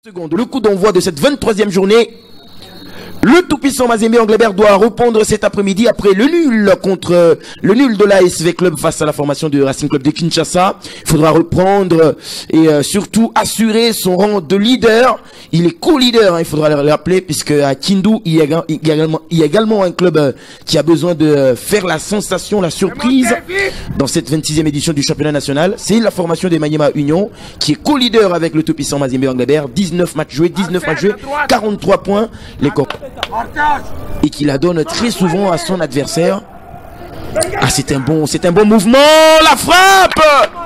Le coup d'envoi de cette 23e journée. Le tout-puissant Mazembe Anglebert doit répondre cet après-midi après le nul de l'ASV Club face à la formation du Racing Club de Kinshasa. Il faudra reprendre et surtout assurer son rang de leader. Il est co-leader, hein, il faudra le rappeler, puisque à Kindu, il y a également un club qui a besoin de faire la sensation, la surprise dans cette 26e édition du championnat national. C'est la formation des Maniema Union qui est co-leader avec le tout-puissant Mazembe Anglebert. 19 matchs joués, 43 points. Les et qui la donne très souvent à son adversaire. Ah, c'est un bon mouvement. La frappe.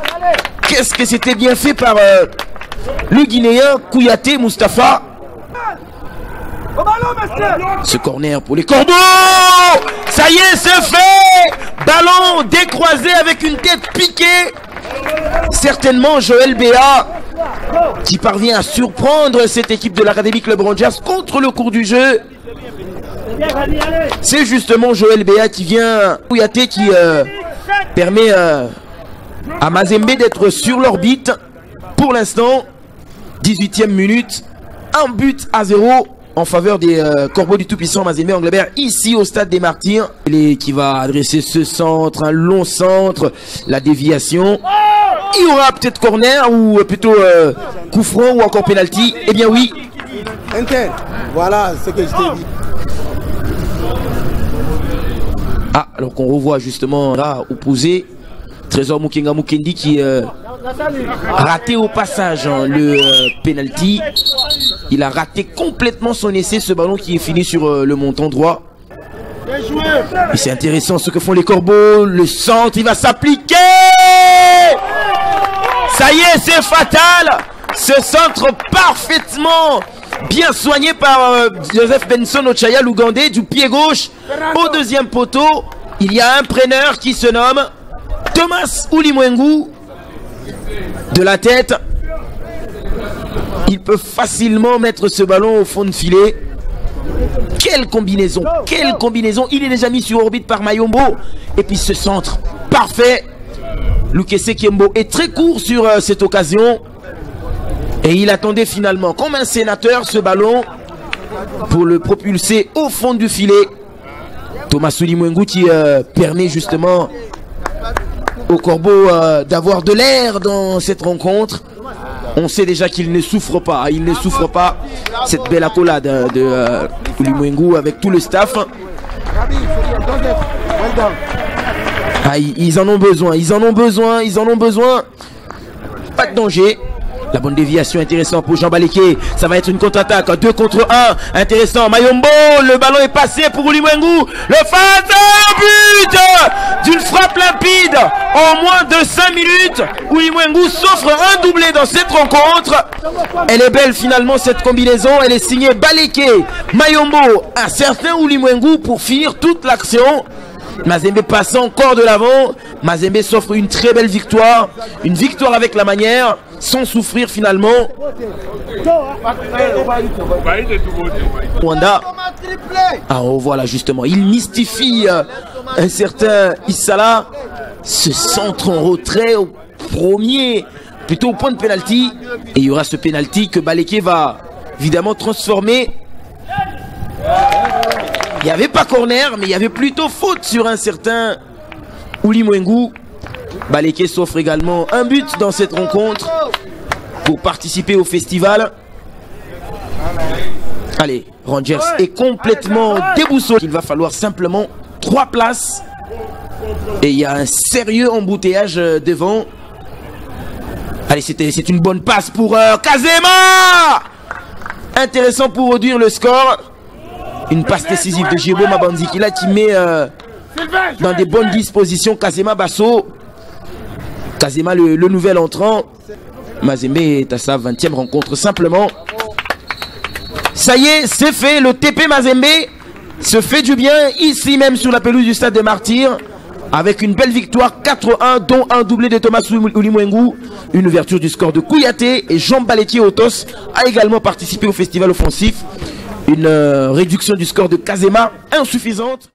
Qu'est-ce que c'était bien fait par le Guinéen Kouyaté Moustapha. Ce corner pour les Corbeaux. Ça y est, c'est fait. Ballon décroisé avec une tête piquée. Certainement Joël Béa qui parvient à surprendre cette équipe de l'Académie Club Rangers contre le cours du jeu. C'est justement Joël Béa qui vient, Kouyaté qui permet à Mazembe d'être sur l'orbite. Pour l'instant, 18e minute, 1-0 en faveur des Corbeaux du tout-puissant Mazembe Anglebert ici au stade des Martyrs. Qui va adresser ce centre, un long centre, la déviation. Il y aura peut-être corner ou plutôt coup franc ou encore penalty. Eh bien oui. Voilà ce que je t'ai dit. Ah, alors qu'on revoit justement là opposé Trésor Mukenga Mukendi qui a raté au passage hein, le penalty. Il a raté complètement son essai, ce ballon qui est fini sur le montant droit. Et c'est intéressant ce que font les Corbeaux. Le centre, il va s'appliquer. Ça y est, c'est fatal. Ce centre parfaitement bien soigné par Joseph Benson Ochaya, l'Ougandais, du pied gauche. Au deuxième poteau, il y a un preneur qui se nomme Thomas Ulimwengu. De la tête, il peut facilement mettre ce ballon au fond de filet. Quelle combinaison, quelle combinaison. Il est déjà mis sur orbite par Mayombo. Et puis ce centre, parfait. Lukese Kembo est très court sur cette occasion. Et il attendait finalement, comme un sénateur, ce ballon pour le propulser au fond du filet. Thomas Ulimwengu qui permet justement aux Corbeaux d'avoir de l'air dans cette rencontre. On sait déjà qu'il ne souffre pas. Il ne souffre pas. Cette belle accolade de Ulimwengu avec tout le staff. Ah, ils en ont besoin. Ils en ont besoin. Ils en ont besoin. Pas de danger. La bonne déviation intéressante pour Jean Baleké. Ça va être une contre-attaque. 2 contre 1. Intéressant. Mayombo. Le ballon est passé pour Ulimwengu. Le face. But d'une frappe limpide. En moins de 5 minutes. Ulimwengu s'offre un doublé dans cette rencontre. Elle est belle finalement cette combinaison. Elle est signée Baleké, Mayombo, un certain Ulimwengu pour finir toute l'action. Mazembe passe encore de l'avant. Mazembe s'offre une très belle victoire. Une victoire avec la manière, sans souffrir finalement. Wanda. Ah, oh, voilà justement. Il mystifie un certain Issala. Ce centre en retrait au premier, plutôt au point de pénalty. Et il y aura ce pénalty que Baleké va évidemment transformer. Il n'y avait pas corner, mais il y avait plutôt faute sur un certain Ulimwengu. Baleké s'offre également un but dans cette rencontre pour participer au festival. Allez, Rangers est complètement déboussolé. Il va falloir simplement 3 places. Et il y a un sérieux embouteillage devant. Allez, c'est une bonne passe pour Kazema. Intéressant pour réduire le score. Une passe décisive de Djibo Mabanzikila qui met dans des bonnes dispositions Kazema Basso. Kazema le nouvel entrant. Mazembe est à sa 20e rencontre simplement. Ça y est, c'est fait. Le TP Mazembe se fait du bien ici même sur la pelouse du stade des Martyrs. Avec une belle victoire 4-1 dont un doublé de Thomas Ulimwengu. Une ouverture du score de Kouyaté et Jean Baleké Otos a également participé au festival offensif. Une réduction du score de Kazema insuffisante.